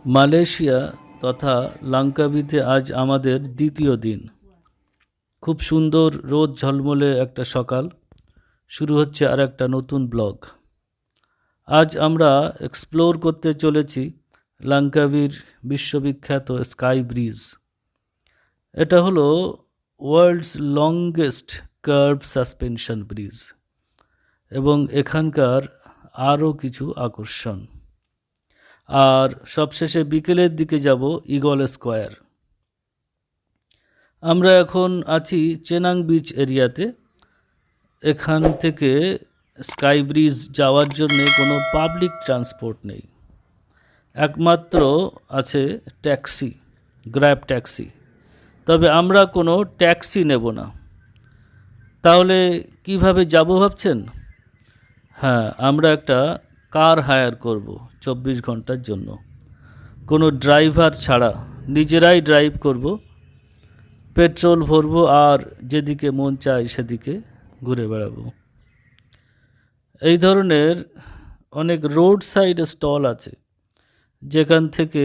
Malaysia তথা লাঙ্কাবিতে আজ আমাদের দ্বিতীয় দিন। খুব সুন্দর রোদ ঝলমলে একটা সকাল, শুরু হচ্ছে আর একটা নতুন ব্লগ। আজ আমরা এক্সপ্লোর করতে চলেছি লাঙ্কাবির বিশ্ববিখ্যাত স্কাই ব্রিজ। এটা হলো world's longest curve suspension bridge এবং এখানকার আরও কিছু আকর্ষণ। আর সবশেষে বিকেলের দিকে যাব ইগল স্কোয়ার। আমরা এখন আছি চেনাং বিচ এরিয়াতে। এখান থেকে স্কাই ব্রিজ যাওয়ার জন্যে কোনো পাবলিক ট্রান্সপোর্ট নেই, একমাত্র আছে ট্যাক্সি, গ্র্যাব ট্যাক্সি। তবে আমরা কোনো ট্যাক্সি নেব না। তাহলে কিভাবে যাব ভাবছেন? হ্যাঁ, আমরা একটা কার হায়ার করব 24 ঘন্টার জন্য, কোনো ড্রাইভার ছাড়া নিজেরাই ড্রাইভ করব, পেট্রোল ভরবো আর যেদিকে মন চায় সেদিকে ঘুরে বেড়াবো। এই ধরনের অনেক রোড সাইড স্টল আছে যেখান থেকে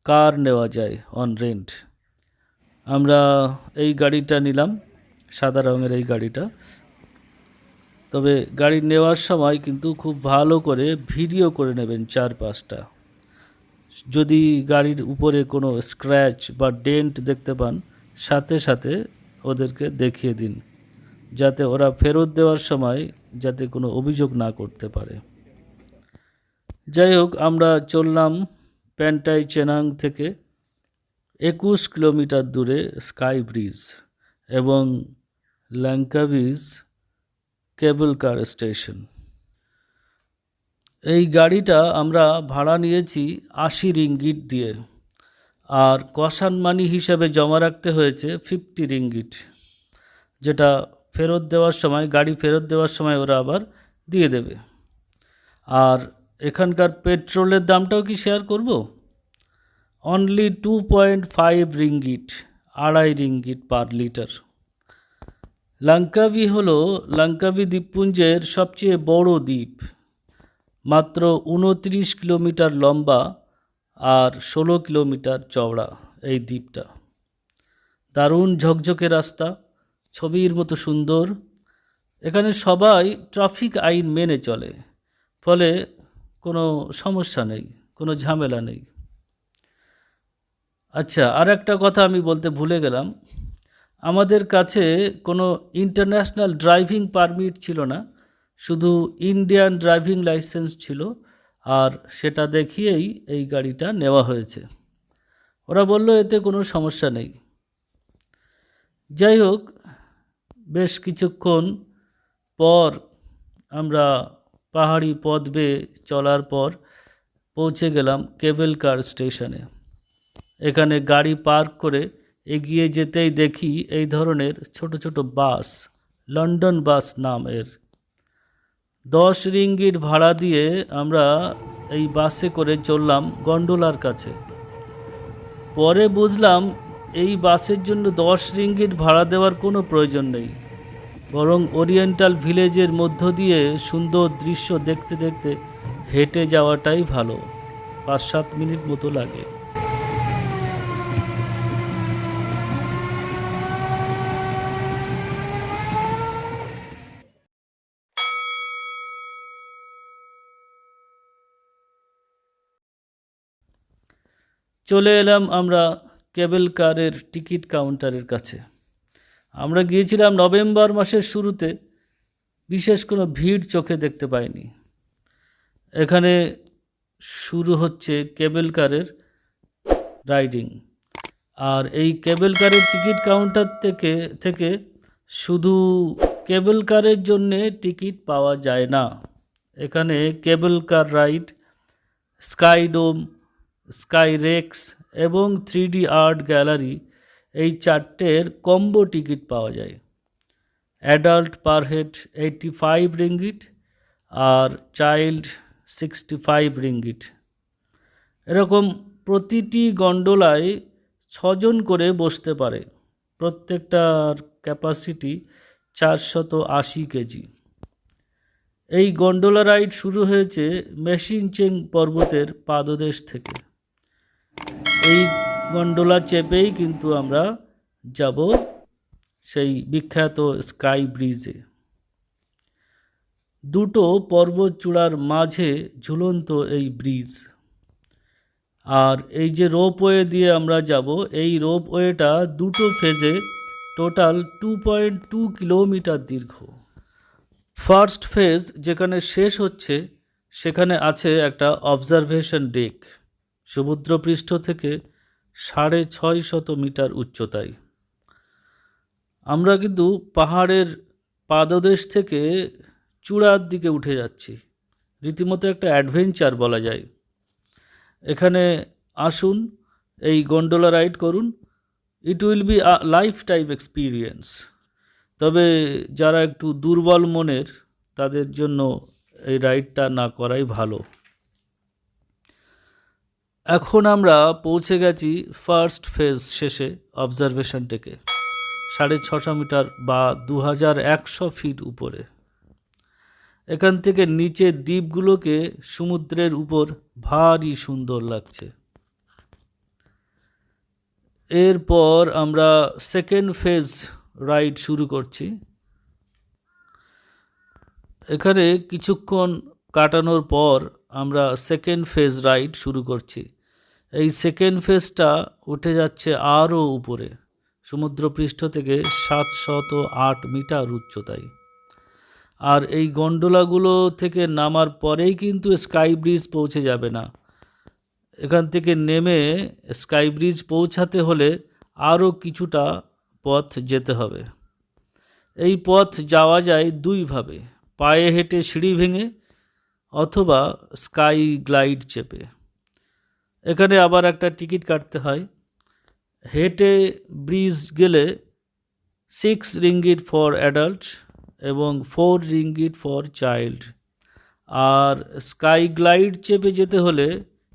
কার নেওয়া যায় অন রেন্ট। আমরা এই গাড়িটা নিলাম, সাদা রঙের এই গাড়িটা। তবে গাড়ি নেওয়ার সময় কিন্তু খুব ভালো করে ভিডিও করে নেবেন চারপাশটা। যদি গাড়ির উপরে কোনো স্ক্র্যাচ বা ডেন্ট দেখতে পান, সাথে সাথে ওদেরকে দেখিয়ে দিন, যাতে ওরা ফেরত দেওয়ার সময় যাতে কোনো অভিযোগ না করতে পারে। যাই হোক, আমরা চললাম প্যান্টাই চেনাং থেকে 21 কিলোমিটার দূরে স্কাই ব্রিজ এবং ল্যাঙ্কাবিজ কেবল কার স্টেশন। এই গাড়িটা আমরা ভাড়া নিয়েছি 80 রিঙ্গিট দিয়ে, আর কসান মানি হিসাবে জমা রাখতে হয়েছে 50 রিঙ্গিট, যেটা ফেরত দেওয়ার সময়, গাড়ি ফেরত দেওয়ার সময় ওরা আবার দিয়ে দেবে। আর এখানকার পেট্রোলের দামটাও কি শেয়ার করব? Only 2.5 ringgit, 2.5 ringgit per litre. লাঙ্কাবি হলো লাঙ্কাবি দ্বীপপুঞ্জের সবচেয়ে বড় দ্বীপ, মাত্র 29 কিলোমিটার লম্বা আর 16 কিলোমিটার চওড়া এই দ্বীপটা। দারুণ ঝকঝকে রাস্তা, ছবির মতো সুন্দর। এখানে সবাই ট্রাফিক আইন মেনে চলে, ফলে কোনো সমস্যা নেই, কোনো ঝামেলা নেই। আচ্ছা, আর একটা কথা আমি বলতে ভুলে গেলাম, আমাদের কাছে কোনো ইন্টারন্যাশনাল ড্রাইভিং পারমিট ছিল না, শুধু ইন্ডিয়ান ড্রাইভিং লাইসেন্স ছিল, আর সেটা দেখিয়েই এই গাড়িটা নেওয়া হয়েছে। ওরা বলল এতে কোনো সমস্যা নেই। যাই হোক, বেশ কিছুক্ষণ পর আমরা পাহাড়ি পথ বেয়ে চলার পর পৌঁছে গেলাম কেবল কার স্টেশনে। এখানে গাড়ি পার্ক করে এগিয়ে যেতেই দেখি এই ধরনের ছোট ছোট বাস, লন্ডন বাস নাম এর। 10 রিঙ্গিট ভাড়া দিয়ে আমরা এই বাসে করে চললাম গন্ডোলার কাছে। পরে বুঝলাম এই বাসের জন্য 10 রিঙ্গিট ভাড়া দেওয়ার কোনো প্রয়োজন নেই, বরং ওরিয়েন্টাল ভিলেজের মধ্য দিয়ে সুন্দর দৃশ্য দেখতে দেখতে হেঁটে যাওয়াটাই ভালো। 5-7 মিনিট মতো লাগে। চলে এলাম আমরা কেবল কারের টিকিট কাউন্টারের কাছে। আমরা গিয়েছিলাম নভেম্বর মাসের শুরুতে, বিশেষ কোনো ভিড় চোখে দেখতে পাইনি। এখানে শুরু হচ্ছে কেবল কারের রাইডিং। আর এই কেবল কারের টিকিট কাউন্টার থেকে শুধু কেবল কারের জন্যে টিকিট পাওয়া যায় না। এখানে কেবল কার রাইড, স্কাই ডোম, স্কাই রেক্স এবং 3D আর্ট গ্যালারি, এই 4টের কম্বো টিকিট পাওয়া যায়। অ্যাডাল্ট পার হেড 85 রিঙ্গিট আর চাইল্ড 65 রিঙ্গিট। এরকম প্রতিটি গন্ডোলায় 6 জন করে বসতে পারে। প্রত্যেকটার ক্যাপাসিটি 480 কেজি। এই গন্ডোলা রাইড শুরু হয়েছে মেশিনচেং পর্বতের পাদদেশ থেকে। এই গন্ডোলা চেপেই কিন্তু আমরা যাব সেই বিখ্যাত স্কাই ব্রিজে। দুটো পর্বত চূড়ার মাঝে ঝুলন্ত এই ব্রিজ। আর এই যে রোপওয়ে দিয়ে আমরা যাব, এই রোপওয়েটা দুটো ফেজে টোটাল 2.2 কিলোমিটার দীর্ঘ। ফার্স্ট ফেজ যেখানে শেষ হচ্ছে সেখানে আছে একটা অবজারভেশন ডেক, সমুদ্রপৃষ্ঠ থেকে 650 মিটার উচ্চতায়। আমরা কিন্তু পাহাড়ের পাদদেশ থেকে চূড়ার দিকে উঠে যাচ্ছি, রীতিমতো একটা অ্যাডভেঞ্চার বলা যায়। এখানে আসুন, এই গন্ডোলা রাইড করুন, it will be a life time experience. তবে যারা একটু দুর্বল মনের তাদের জন্য এই রাইডটা না করাই ভালো। এখন আমরা পৌঁছে গেছি ফার্স্ট ফেজ শেষে অবজারভেশন থেকে 650 মিটার বা 2100 ফিট উপরে। এখান থেকে নিচের দ্বীপগুলোকে সমুদ্রের উপর ভারী সুন্দর লাগছে। এরপর আমরা সেকেন্ড ফেজ রাইড শুরু করছি। এখানে কিছুক্ষণ কাটানোর পর আমরা সেকেন্ড ফেজ রাইড শুরু করছি। এই সেকেন্ড ফেজটা উঠে যাচ্ছে আরও উপরে, সমুদ্রপৃষ্ঠ থেকে 708 মিটার উচ্চতায়। আর এই গন্ডোলাগুলো থেকে নামার পরেই কিন্তু স্কাই ব্রিজ পৌঁছে যাবে না। এখান থেকে নেমে স্কাই ব্রিজ পৌঁছাতে হলে আরও কিছুটা পথ যেতে হবে। এই পথ যাওয়া যায় দুইভাবে, পায়ে হেঁটে সিঁড়ি ভেঙে অথবা স্কাই গ্লাইড চেপে। এখানে আবার একটা টিকিট কাটতে হয়। হেঁটে ব্রিজ গেলে 6 রিঙ্গিট ফর অ্যাডাল্ট এবং 4 রিঙ্গিট ফর চাইল্ড। আর স্কাই গ্লাইড চেপে যেতে হলে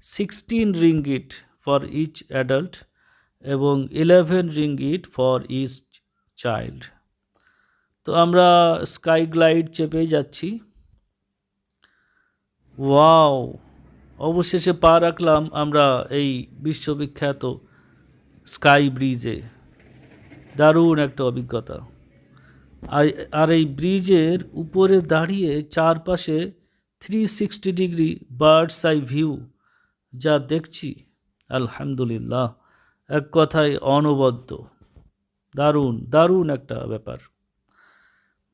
16 রিঙ্গিট ফর ইচ অ্যাডাল্ট এবং 11 রিঙ্গিট ফর ইচ চাইল্ড। তো আমরা স্কাই গ্লাইড চেপে যাচ্ছি। ওয়াও, অবশেষে পা রাখলাম আমরা এই বিশ্ববিখ্যাত স্কাই ব্রিজে। দারুণ একটা অভিজ্ঞতা। আর এই ব্রিজের উপরে দাঁড়িয়ে চারপাশে 360 ডিগ্রি বার্ডস আই ভিউ যা দেখছি, আলহামদুলিল্লাহ, এক কথায় অনবদ্য। দারুণ দারুণ একটা ব্যাপার।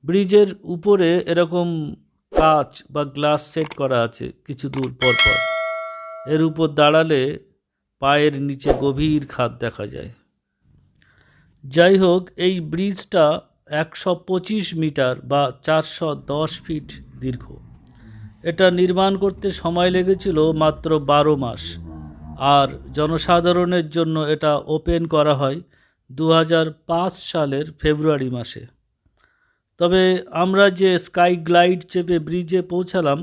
ব্রিজের উপরে এরকম কাঁচ বা গ্লাস সেট করা আছে কিছু দূর পর পর। এর উপর দাঁড়ালে পায়ের নিচে গভীর খাদ দেখা যায়। যাই হোক, এই ব্রিজটা 125 মিটার বা 410 ফিট দীর্ঘ। এটা নির্মাণ করতে সময় লেগেছিল মাত্র 12 মাস। আর জনসাধারণের জন্য এটা ওপেন করা হয় 2005 সালের ফেব্রুয়ারি মাসে। তবে আমরা যে স্কাই গ্লাইড চেপে ব্রিজে পৌঁছালাম,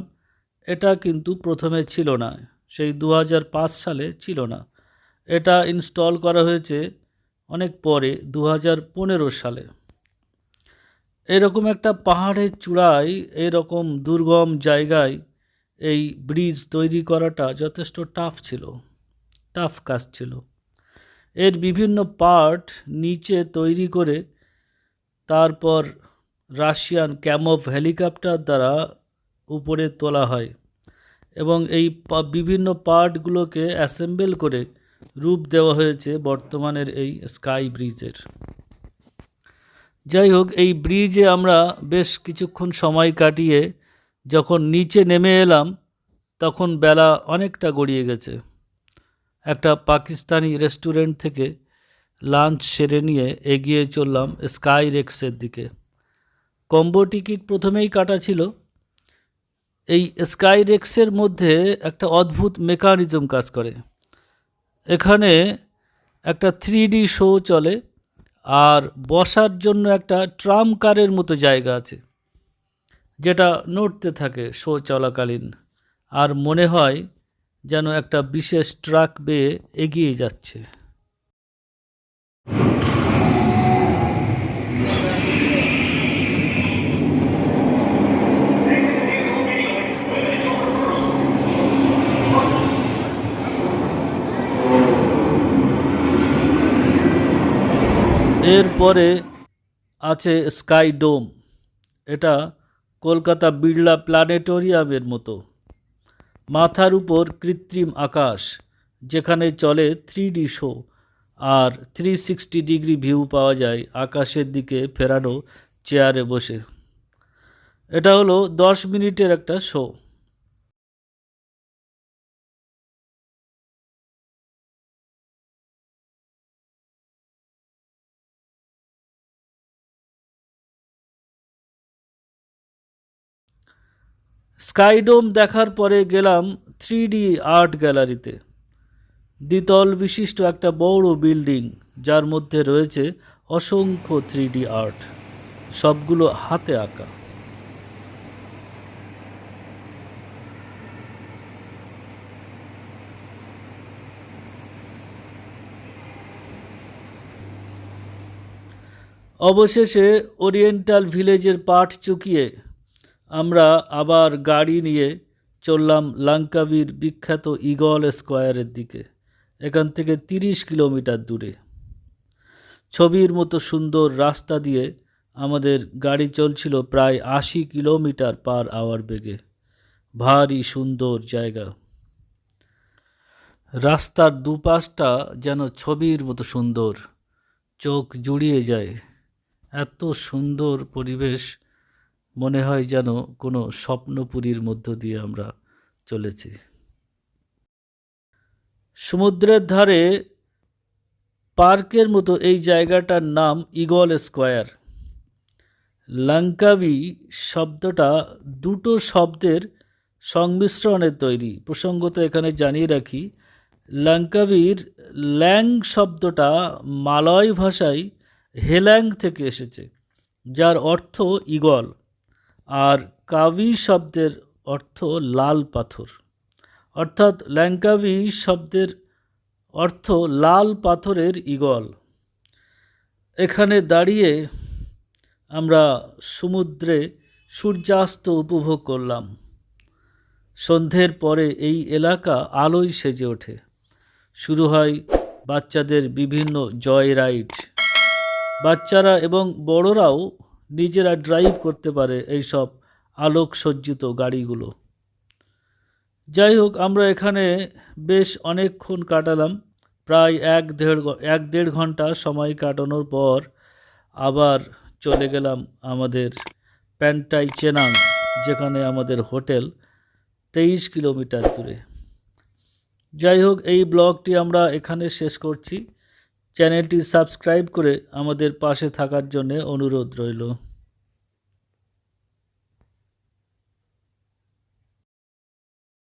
এটা কিন্তু প্রথমে ছিল না, সেই 2005 সালে ছিল না। এটা ইনস্টল করা হয়েছে অনেক পরে, 2015 সালে। এরকম একটা পাহাড়ের চূড়ায়, এরকম দুর্গম জায়গায় এই ব্রিজ তৈরি করাটা যথেষ্ট টাফ কাজ ছিল। এর বিভিন্ন পার্ট নিচে তৈরি করে তারপর রাশিয়ান ক্যামভ হেলিকপ্টার দ্বারা উপরে তোলা হয় এবং এই বিভিন্ন পার্টগুলোকে অ্যাসেম্বল করে রূপ দেওয়া হয়েছে বর্তমানের এই স্কাই ব্রিজের। যাই হোক, এই ব্রিজে আমরা বেশ কিছুক্ষণ সময় কাটিয়ে যখন নিচে নেমে এলাম তখন বেলা অনেকটা গড়িয়ে গেছে। একটা পাকিস্তানি রেস্টুরেন্ট থেকে লাঞ্চ সেরে নিয়ে এগিয়ে চললাম স্কাই রেক্সের দিকে। কম্বো টিকিট প্রথমেই কাটা ছিল। এই স্কাই রেক্সের মধ্যে একটা অদ্ভুত মেকানিজম কাজ করে। এখানে একটা 3D শো চলে আর বসার জন্য একটা ট্রাম কারের মতো জায়গা আছে, যেটা নড়তে থাকে শো চলাকালীন, আর মনে হয় যেন একটা বিশেষ ট্রাক বেয়ে এগিয়ে যাচ্ছে। এরপরে আছে স্কাই ডোম। এটা কলকাতা বিড়লা প্ল্যানেটোরিয়ামের মতো। মাথার উপর কৃত্রিম আকাশ, যেখানে চলে 3D শো আর 360 ডিগ্রি ভিউ পাওয়া যায় আকাশের দিকে ফেরানো চেয়ারে বসে। এটা হলো 10 মিনিটের একটা শো। স্কাইডোম দেখার পরে গেলাম 3D আর্ট গ্যালারিতে। দ্বিতল বিশিষ্ট একটা বড় বিল্ডিং, যার মধ্যে রয়েছে অসংখ্য 3D আর্ট, সবগুলো হাতে আঁকা। অবশেষে ওরিয়েন্টাল ভিলেজের পাট চুকিয়ে আমরা আবার গাড়ি নিয়ে চললাম লাঙ্কাভির বিখ্যাত ঈগল স্কোয়ারের দিকে। এখান থেকে 30 কিলোমিটার দূরে। ছবির মতো সুন্দর রাস্তা দিয়ে আমাদের গাড়ি চলছিল প্রায় 80 কিলোমিটার/আওয়ার বেগে। ভারী সুন্দর জায়গা। রাস্তার দুপাশটা যেন ছবির মতো সুন্দর, চোখ জুড়িয়ে যায়। এত সুন্দর পরিবেশ, মনে হয় যেন কোনো স্বপ্নপুরীর মধ্য দিয়ে আমরা চলেছি। সমুদ্রের ধারে পার্কের মতো এই জায়গাটার নাম ঈগল স্কোয়ার। লাঙ্কাভি শব্দটা দুটো শব্দের সংমিশ্রণে তৈরি। প্রসঙ্গত এখানে জানিয়ে রাখি, লাঙ্কাভির ল্যাং শব্দটা মালয় ভাষায় হেল্যাং থেকে এসেছে, যার অর্থ ঈগল, আর কাভি শব্দের অর্থ লাল পাথর। অর্থাৎ ল্যাঙ্কাভি শব্দের অর্থ লাল পাথরের ঈগল। এখানে দাঁড়িয়ে আমরা সমুদ্রে সূর্যাস্ত উপভোগ করলাম। সন্ধ্যের পরে এই এলাকা আলোয় সেজে ওঠে। শুরু হয় বাচ্চাদের বিভিন্ন জয় রাইড। বাচ্চারা এবং বড়রাও নিজেরা ড্রাইভ করতে পারে এইসব আলোকসজ্জিত গাড়িগুলো। যাই হোক, আমরা এখানে বেশ অনেকক্ষণ কাটালাম। প্রায় 1-1.5 ঘন্টা সময় কাটানোর পর আবার চলে গেলাম আমাদের প্যান্টাই চেনাং, যেখানে আমাদের হোটেল 23 কিলোমিটার দূরে। যাই হোক, এই ব্লগটি আমরা এখানে শেষ করছি। চ্যানেলটি সাবস্ক্রাইব করে আমাদের পাশে থাকার জন্য অনুরোধ রইল।